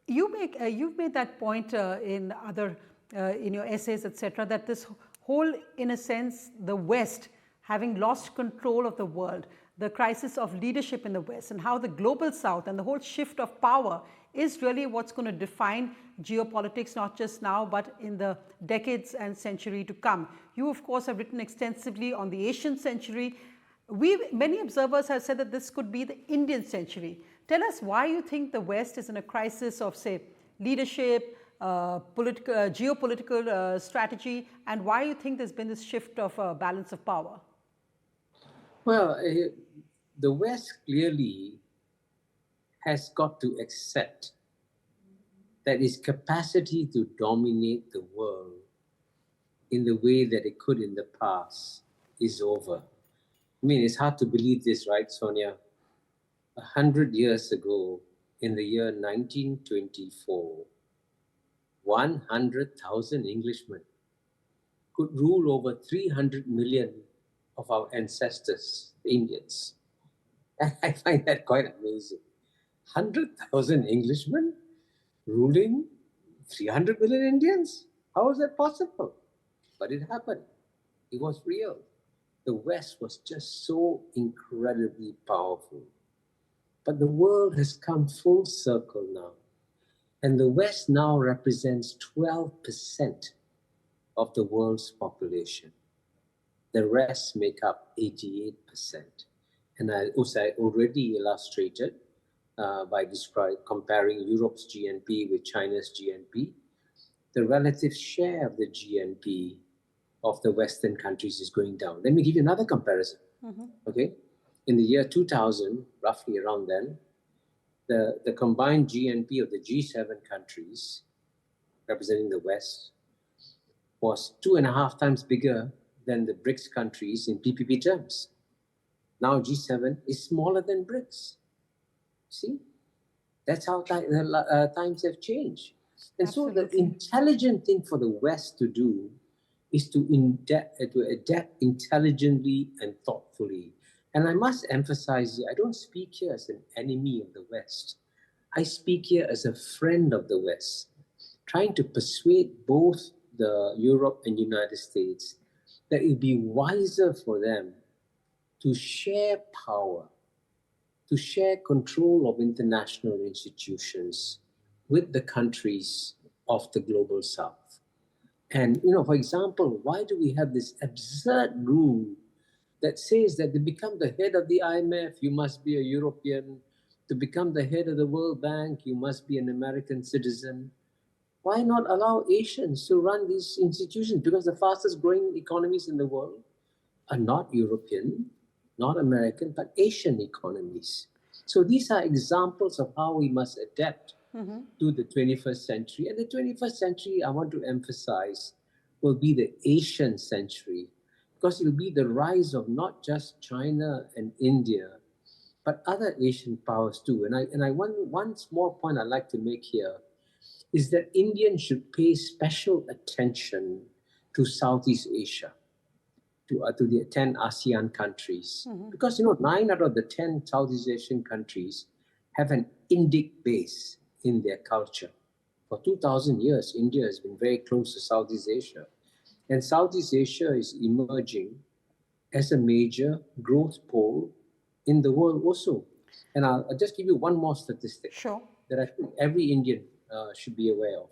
You've made that point in other in your essays, etc., that this whole, in a sense, the West having lost control of the world, the crisis of leadership in the West, and how the global South and the whole shift of power is really what's going to define geopolitics, not just now, but in the decades and century to come. You, of course, have written extensively on the Asian century. Many observers have said that this could be the Indian century. Tell us why you think the West is in a crisis of, say, leadership, geopolitical strategy, and why you think there's been this shift of balance of power. Well, the West clearly has got to accept that its capacity to dominate the world in the way that it could in the past is over. I mean, it's hard to believe this, right, Sonia? 100 years ago, in the year 1924, 100,000 Englishmen could rule over 300 million of our ancestors, the Indians. And I find that quite amazing. 100,000 Englishmen ruling 300 million Indians? How is that possible? But it happened. It was real. The West was just so incredibly powerful. But the world has come full circle now. And the West now represents 12% of the world's population. The rest make up 88%. And I already illustrated by comparing Europe's GNP with China's GNP. The relative share of the GNP of the Western countries is going down. Let me give you another comparison. Okay, in the year 2000, roughly around then, the combined GNP of the G7 countries, representing the West, was 2.5 times bigger than the BRICS countries in PPP terms. Now G7 is smaller than BRICS. See, that's how times have changed. And Absolutely. So the intelligent thing for the West to do is to adapt intelligently and thoughtfully. And I must emphasize here, I don't speak here as an enemy of the West. I speak here as a friend of the West, trying to persuade both the Europe and United States that it would be wiser for them to share power, to share control of international institutions with the countries of the global South. And, for example, why do we have this absurd rule that says that to become the head of the IMF, you must be a European. To become the head of the World Bank, you must be an American citizen. Why not allow Asians to run these institutions? Because the fastest growing economies in the world are not European, not American, but Asian economies. So these are examples of how we must adapt to the 21st century. And the 21st century, I want to emphasize, will be the Asian century, because it will be the rise of not just China and India, but other Asian powers too. And one small point I'd like to make here is that Indians should pay special attention to Southeast Asia, to the 10 ASEAN countries. Because, 9 out of the 10 Southeast Asian countries have an Indic base in their culture. For 2,000 years, India has been very close to Southeast Asia. And Southeast Asia is emerging as a major growth pole in the world also. And I'll just give you one more statistic Sure. that I think every Indian should be aware of.